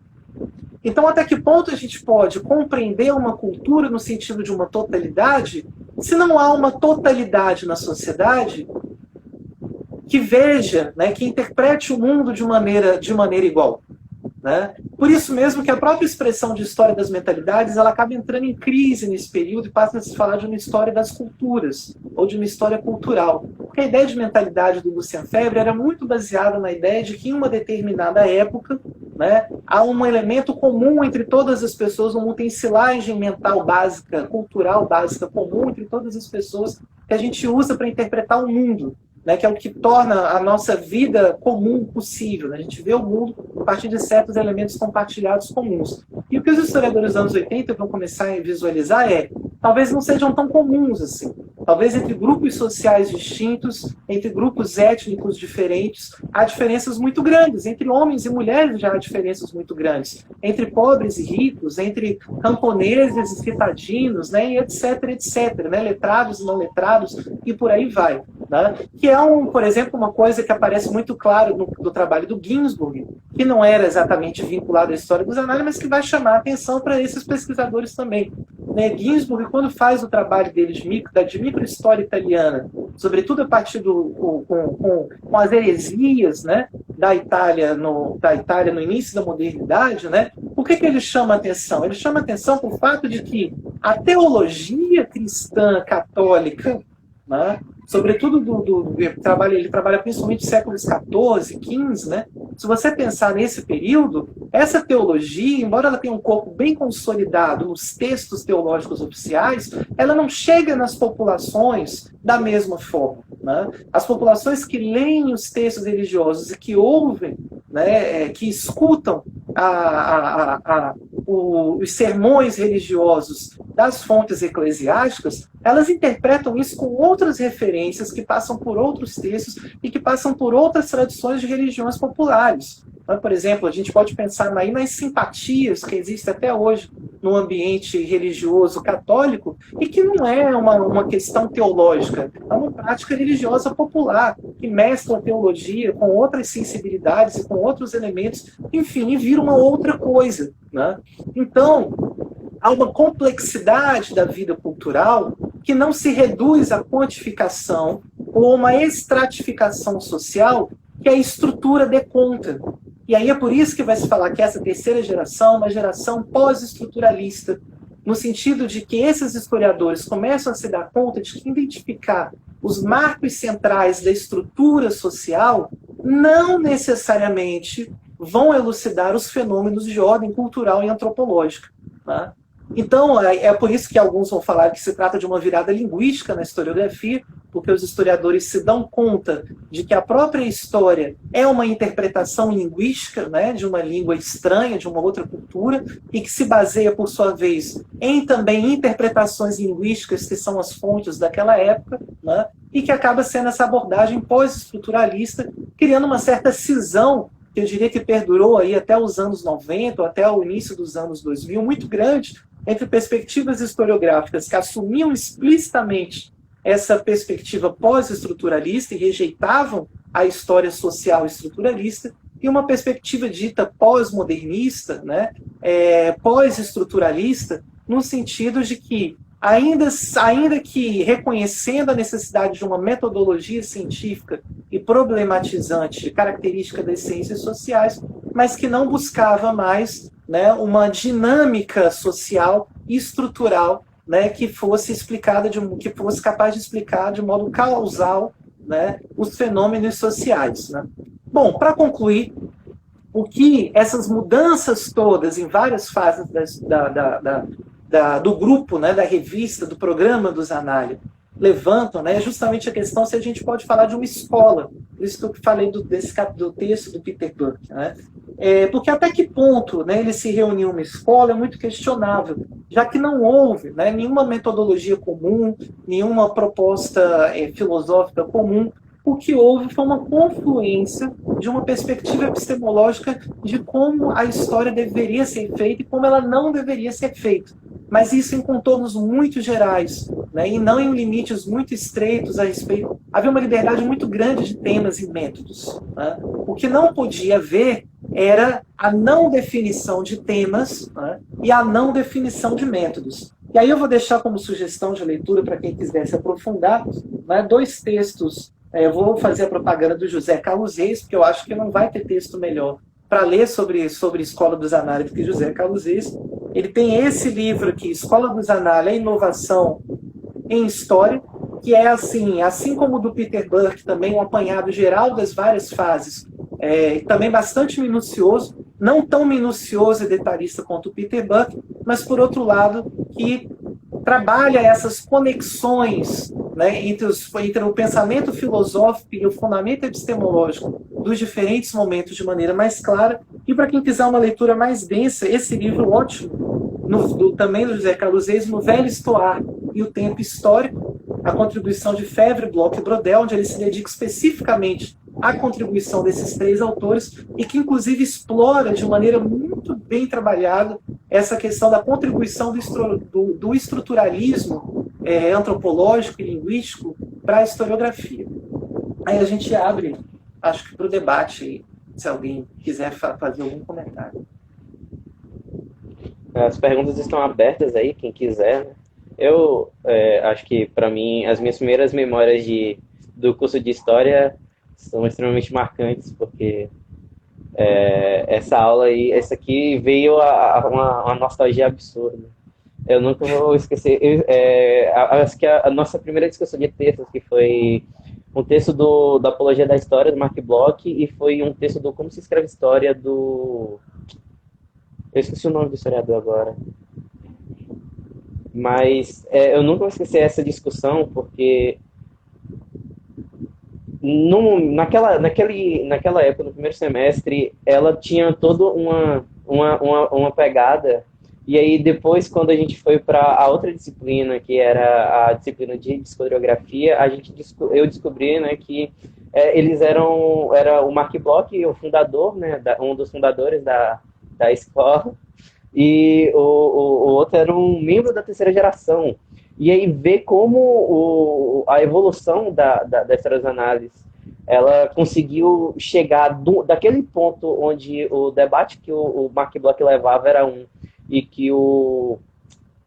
Então, até que ponto a gente pode compreender uma cultura no sentido de uma totalidade, se não há uma totalidade na sociedade que veja, né, que interprete o mundo de maneira igual? Né? Por isso mesmo que a própria expressão de história das mentalidades ela acaba entrando em crise nesse período e passa a se falar de uma história das culturas, ou de uma história cultural. Porque a ideia de mentalidade do Lucien Febvre era muito baseada na ideia de que em uma determinada época, né, há um elemento comum entre todas as pessoas, uma utensilagem mental básica, cultural básica comum entre todas as pessoas que a gente usa para interpretar o mundo. Né, que é o que torna a nossa vida comum possível. Né? A gente vê o mundo a partir de certos elementos compartilhados comuns. E o que os historiadores dos anos 80 vão começar a visualizar talvez não sejam tão comuns assim. Talvez entre grupos sociais distintos, entre grupos étnicos diferentes, há diferenças muito grandes. Entre homens e mulheres já há diferenças muito grandes. Entre pobres e ricos, entre camponeses e citadinos, né, e etc, né, letrados e não letrados, e por aí vai. Né? Que é, por exemplo, uma coisa que aparece muito claro no trabalho do Ginsburg, que não era exatamente vinculado à história dos análises, mas que vai chamar a atenção para esses pesquisadores também. Né? Ginsburg, quando faz o trabalho dele de microhistória italiana, sobretudo a partir com as heresias, né, da Itália no início da modernidade, né, por que ele chama atenção? Ele chama atenção para o fato de que a teologia cristã católica, né, sobretudo ele trabalha principalmente séculos XIV, XV, né? Se você pensar nesse período, essa teologia, embora ela tenha um corpo bem consolidado nos textos teológicos oficiais, ela não chega nas populações da mesma forma. Né? As populações que leem os textos religiosos e que ouvem, né, que escutam os sermões religiosos das fontes eclesiásticas, elas interpretam isso com outras referências que passam por outros textos e que passam por outras tradições de religiões populares. Então, por exemplo, a gente pode pensar aí nas simpatias que existem até hoje no ambiente religioso católico e que não é uma questão teológica, é uma prática religiosa popular que mescla a teologia com outras sensibilidades e com outros elementos, enfim, e vira uma outra coisa. Né? Então, há uma complexidade da vida cultural que não se reduz à quantificação ou uma estratificação social que a estrutura dê conta. E aí é por isso que vai se falar que essa terceira geração é uma geração pós-estruturalista, no sentido de que esses historiadores começam a se dar conta de que identificar os marcos centrais da estrutura social não necessariamente vão elucidar os fenômenos de ordem cultural e antropológica. Né? Então, é por isso que alguns vão falar que se trata de uma virada linguística na historiografia, porque os historiadores se dão conta de que a própria história é uma interpretação linguística, né, de uma língua estranha, de uma outra cultura, e que se baseia, por sua vez, em também interpretações linguísticas que são as fontes daquela época, né, e que acaba sendo essa abordagem pós-estruturalista, criando uma certa cisão que eu diria que perdurou aí até os anos 90, ou até o início dos anos 2000, muito grande, entre perspectivas historiográficas que assumiam explicitamente essa perspectiva pós-estruturalista e rejeitavam a história social estruturalista, e uma perspectiva dita pós-modernista, né, pós-estruturalista, no sentido de que, ainda que reconhecendo a necessidade de uma metodologia científica e problematizante característica das ciências sociais, mas que não buscava mais, né, uma dinâmica social e estrutural, né, que fosse capaz de explicar de modo causal, né, os fenômenos sociais. Né? Bom, para concluir, o que essas mudanças todas em várias fases do grupo, né, da revista, do programa dos Zanália, levantam, né, justamente a questão se a gente pode falar de uma escola. Por isso que eu falei do texto do Peter Buck. Né? Porque até que ponto, né, ele se reuniu uma escola é muito questionável, já que não houve, né, nenhuma metodologia comum, nenhuma proposta filosófica comum. O que houve foi uma confluência de uma perspectiva epistemológica de como a história deveria ser feita e como ela não deveria ser feita. Mas isso em contornos muito gerais, né, e não em limites muito estreitos a respeito. Havia uma liberdade muito grande de temas e métodos. Né? O que não podia haver era a não definição de temas, né, e a não definição de métodos. E aí eu vou deixar como sugestão de leitura para quem quiser se aprofundar, né, 2 textos. Eu vou fazer a propaganda do José Carlos Reis, porque eu acho que não vai ter texto melhor para ler sobre Escola dos Zanália do que José Carlos Reis. Ele tem esse livro aqui, Escola dos Zanália, Inovação em História, que é assim como o do Peter Buck, também um apanhado geral das várias fases, também bastante minucioso, não tão minucioso e detalhista quanto o Peter Buck, mas, por outro lado, que trabalha essas conexões, né, entre o pensamento filosófico e o fundamento epistemológico dos diferentes momentos de maneira mais clara. E para quem quiser uma leitura mais densa, esse livro ótimo, também do José Carlos Reis, No Velho Estoar e o Tempo Histórico, a contribuição de Febvre, Bloch e Brodel, onde ele se dedica especificamente à contribuição desses 3 autores e que, inclusive, explora de maneira muito bem trabalhada essa questão da contribuição do estruturalismo antropológico e linguístico para a historiografia. Aí a gente abre, acho que para o debate, se alguém quiser fazer algum comentário. As perguntas estão abertas aí, quem quiser. Eu acho que, para mim, as minhas primeiras memórias do curso de História são extremamente marcantes, porque essa aula aí, essa aqui veio uma nostalgia absurda. Eu nunca vou esquecer. Acho que a nossa primeira discussão de textos, que foi um texto da Apologia da História, do Mark Bloch, e foi um texto do Como se escreve História, do... Eu esqueci o nome do historiador agora. Mas eu nunca vou esquecer essa discussão, porque naquela época, no primeiro semestre, ela tinha toda uma pegada. E aí depois, quando a gente foi para a outra disciplina, que era a disciplina de historiografia, eu descobri, né, que era o Mark Bloch, o fundador, né, um dos fundadores da escola, e o outro era um membro da terceira geração. E aí ver como a evolução da história das análises, ela conseguiu chegar daquele ponto onde o debate que o Mark Bloch levava era e que eu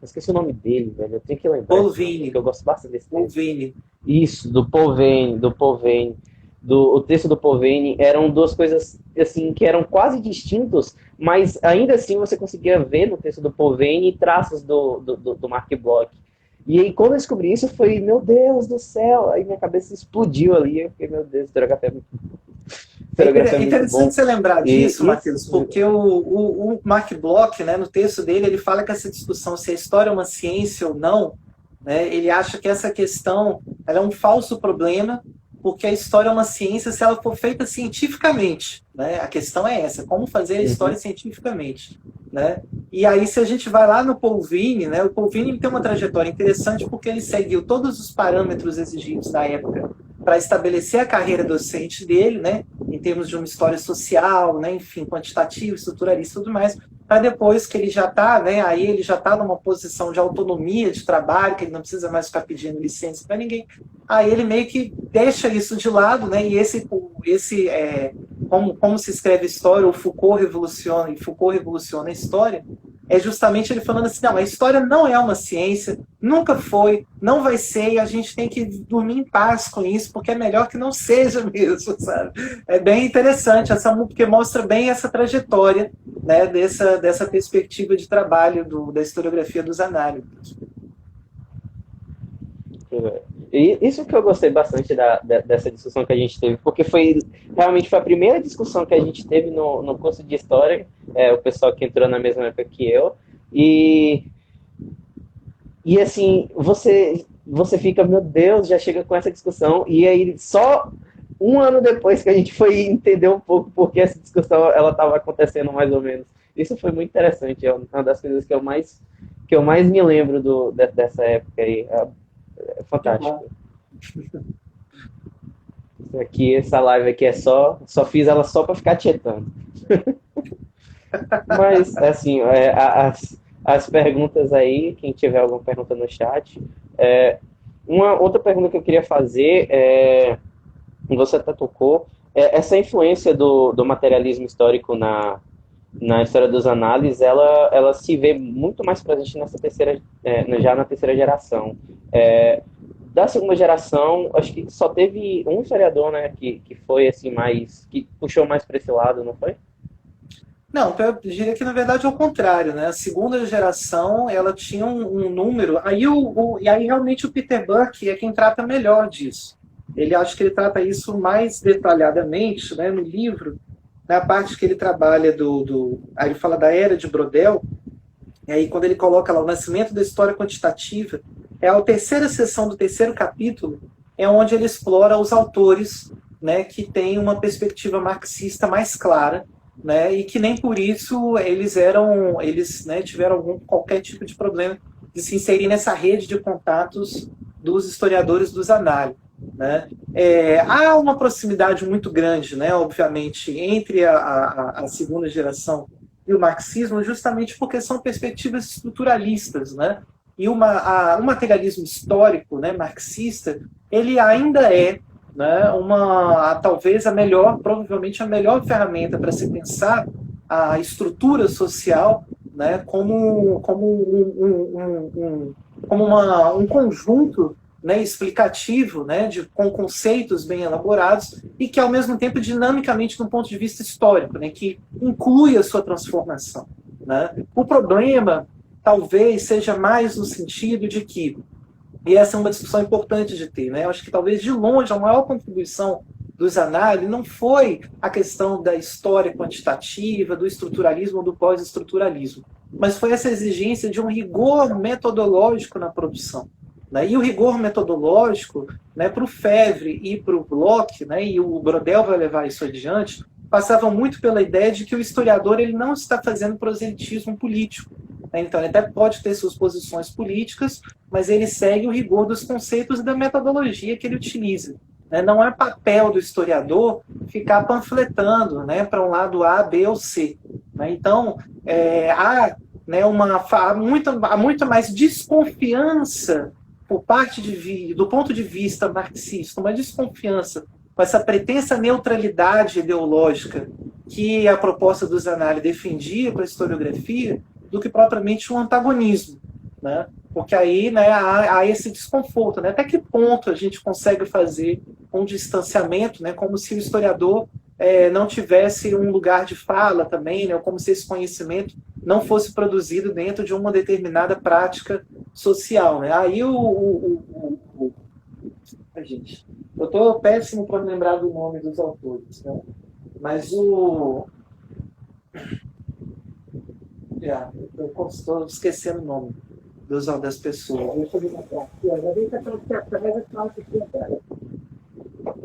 esqueci o nome dele, velho, eu tenho que lembrar. Paul Veyne. Porque eu gosto bastante desse Paul texto. Veyne. Isso, do Paul Veyne. O texto do Paul Veyne eram 2 coisas assim, que eram quase distintos, mas ainda assim você conseguia ver no texto do Paul Veyne traços do Mark Bloch. E aí, quando eu descobri isso, foi, meu Deus do céu, aí minha cabeça explodiu ali, eu fiquei, meu Deus, historiografia é muito É interessante você lembrar disso, Matheus, porque o Mark Bloch, né, no texto dele, ele fala que essa discussão se a história é uma ciência ou não, né, ele acha que essa questão ela é um falso problema, porque a história é uma ciência se ela for feita cientificamente. Né? A questão é essa, como fazer a história cientificamente. Né? E aí, se a gente vai lá no Paul Veyne, né, o Paul Veyne tem uma trajetória interessante porque ele seguiu todos os parâmetros exigidos da época para estabelecer a carreira docente dele, né, em termos de uma história social, né, enfim, quantitativa, estruturalista e tudo mais, para depois que ele já está, né, aí ele já está numa posição de autonomia de trabalho, que ele não precisa mais ficar pedindo licença para ninguém, aí ele meio que deixa isso de lado, né, e como se escreve história, o Foucault revoluciona a história, é justamente ele falando assim, não, a história não é uma ciência, nunca foi, não vai ser, e a gente tem que dormir em paz com isso, porque é melhor que não seja mesmo, sabe? É bem interessante, porque mostra bem essa trajetória, né, dessa perspectiva de trabalho da historiografia dos análises. E isso que eu gostei bastante dessa discussão que a gente teve, porque realmente foi a primeira discussão que a gente teve no curso de História, o pessoal que entrou na mesma época que eu, e, e assim, você fica, meu Deus, já chega com essa discussão, e aí só um ano depois que a gente foi entender um pouco porque essa discussão ela estava acontecendo mais ou menos. Isso foi muito interessante, é uma das coisas que eu mais me lembro dessa época aí. É fantástico. Isso aqui, essa live aqui só fiz ela só para ficar tietando. Mas, assim, as perguntas aí, quem tiver alguma pergunta no chat. Uma outra pergunta que eu queria fazer você até tocou, essa influência do materialismo histórico na história dos análises, ela se vê muito mais presente já na terceira geração. Da segunda geração, acho que só teve um historiador, né, que foi assim que puxou mais para esse lado, não foi? Não, eu diria que na verdade é o contrário, né? A segunda geração, ela tinha um número, e aí realmente o Peter Burke é quem trata melhor disso. Ele acho que ele trata isso mais detalhadamente, né, no livro, na parte que ele trabalha aí ele fala da era de Brodel, e aí quando ele coloca lá o nascimento da história quantitativa, a terceira seção do terceiro capítulo, é onde ele explora os autores, né, que têm uma perspectiva marxista mais clara, né, e que nem por isso eles né, tiveram qualquer tipo de problema de se inserir nessa rede de contatos dos historiadores dos análises. Né? Há uma proximidade muito grande, né, obviamente, entre a segunda geração e o marxismo, justamente porque são perspectivas estruturalistas, né? E o materialismo histórico, né, marxista, ele ainda é, né, talvez provavelmente a melhor ferramenta para se pensar a estrutura social, né, como um conjunto, né, explicativo, né, com conceitos bem elaborados e que, ao mesmo tempo, dinamicamente, do ponto de vista histórico, né, que inclui a sua transformação. Né? O problema, talvez, seja mais no sentido de que, e essa é uma discussão importante de ter, né, eu acho que talvez, de longe, a maior contribuição dos análises não foi a questão da história quantitativa, do estruturalismo ou do pós-estruturalismo, mas foi essa exigência de um rigor metodológico na produção. Né? E o rigor metodológico, né, para o Febvre e para o Bloch, né, e o Brodel vai levar isso adiante, passava muito pela ideia de que o historiador ele não está fazendo proselitismo político. Né? Então, ele até pode ter suas posições políticas, mas ele segue o rigor dos conceitos e da metodologia que ele utiliza. Né? Não é papel do historiador ficar panfletando, né, para um lado A, B ou C. Né? Então, há muito mais desconfiança por parte do ponto de vista marxista, uma desconfiança com essa pretensa neutralidade ideológica que a proposta do Zanardi defendia para a historiografia, do que propriamente um antagonismo. Né? Porque aí, né, há esse desconforto. Né? Até que ponto a gente consegue fazer um distanciamento, né, como se o historiador não tivesse um lugar de fala também, né, ou como se esse conhecimento não fosse produzido dentro de uma determinada prática social. Né? Aí gente, eu estou péssimo para lembrar do nome dos autores, né? Mas eu estou esquecendo o nome das pessoas. Deixa eu ver.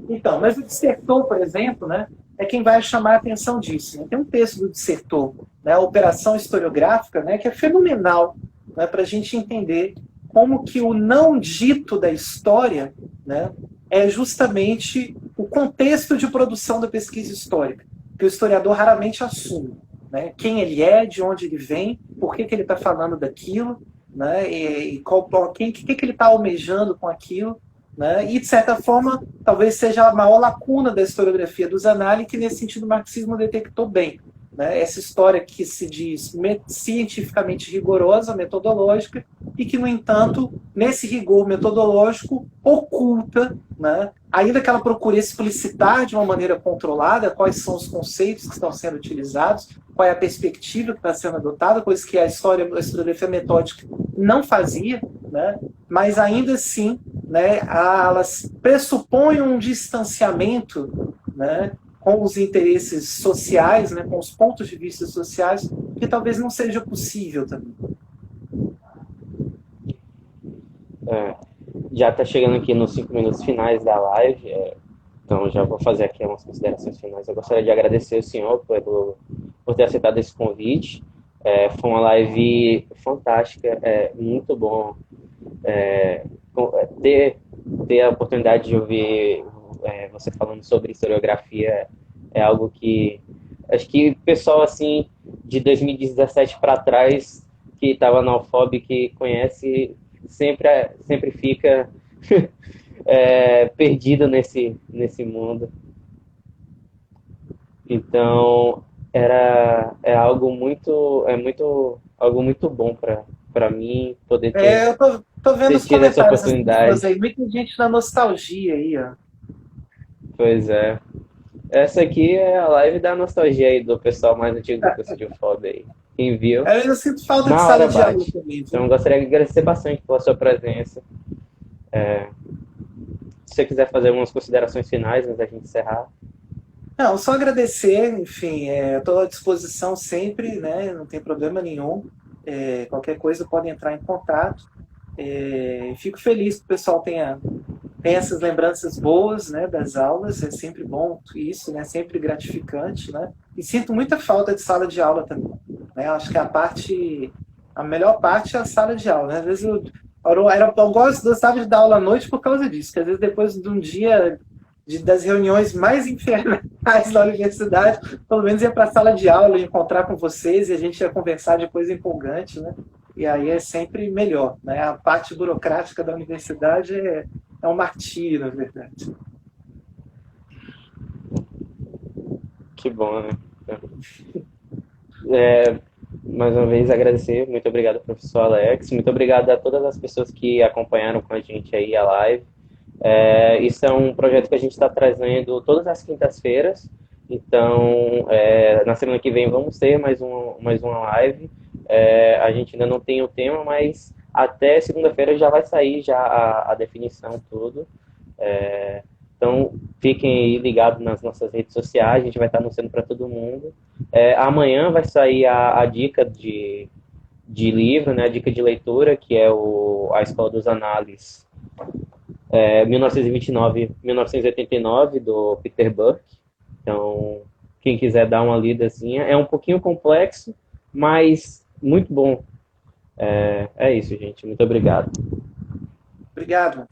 Então, mas o Dissertor, por exemplo, né, é quem vai chamar a atenção disso. Né? Tem um texto do Dissertor, né, a Operação Historiográfica, né, que é fenomenal, né, para a gente entender como que o não dito da história, né, é justamente o contexto de produção da pesquisa histórica, que o historiador raramente assume. Né? Quem ele é, de onde ele vem, por que ele está falando daquilo, né, e o que ele está almejando com aquilo. Né? E, de certa forma, talvez seja a maior lacuna da historiografia dos análises, que nesse sentido o marxismo detectou bem. Né? Essa história que se diz cientificamente rigorosa, metodológica, e que, no entanto, nesse rigor metodológico, oculta, né? Ainda que ela procure explicitar de uma maneira controlada quais são os conceitos que estão sendo utilizados, qual é a perspectiva que está sendo adotada, coisa que a historiografia metódica não fazia, né? Mas ainda assim, né, elas pressupõem um distanciamento, né, com os interesses sociais, né, com os pontos de vista sociais, que talvez não seja possível também. Já está chegando aqui nos 5 minutos finais da live, então já vou fazer aqui umas considerações finais. Eu gostaria de agradecer o senhor por ter aceitado esse convite. Foi uma live fantástica, muito bom ter a oportunidade de ouvir você falando sobre historiografia. É algo que acho que o pessoal assim de 2017 para trás que estava na UFOB, que conhece, sempre fica perdido nesse mundo. Então algo muito bom para mim poder Eu tô vendo ter os tido essa comentários das pessoas oportunidade. aí, muita gente na nostalgia aí, ó. Pois é. Essa aqui é a live da nostalgia aí do pessoal mais antigo do curso de UFOB aí. Quem viu, Eu sinto falta de na sala hora de aula bate. também, Então, viu? eu gostaria de agradecer bastante pela sua presença. Se você quiser fazer algumas considerações finais antes da gente encerrar. Não, só agradecer, enfim, estou à disposição sempre, né? Não tem problema nenhum. Qualquer coisa pode entrar em contato. Fico feliz que o pessoal tenha essas lembranças boas, né, das aulas. É sempre bom isso, né? Sempre gratificante, né? E sinto muita falta de sala de aula também, né? Acho que a melhor parte é a sala de aula, né? Às vezes eu gostava de dar aula à noite por causa disso, que às vezes depois de um dia das reuniões mais infernais da universidade, pelo menos ia para a sala de aula, ia encontrar com vocês e a gente ia conversar de coisa empolgante, né? E aí é sempre melhor, né? A parte burocrática da universidade é um martírio, na verdade. Que bom, né? Mais uma vez agradecer, muito obrigado, professor Alex, muito obrigado a todas as pessoas que acompanharam com a gente aí a live. Isso é um projeto que a gente está trazendo todas as quintas-feiras, então na semana que vem vamos ter mais uma live. A gente ainda não tem o tema, mas até segunda-feira já vai sair já a definição, tudo. Então, fiquem aí ligados nas nossas redes sociais, a gente vai estar anunciando para todo mundo. Amanhã vai sair a dica de livro, né, a dica de leitura, que é a Escola dos Análises, 1929-1989, do Peter Burke. Então, quem quiser dar uma lidazinha, é um pouquinho complexo, mas muito bom. É isso, gente. Muito obrigado. Obrigado.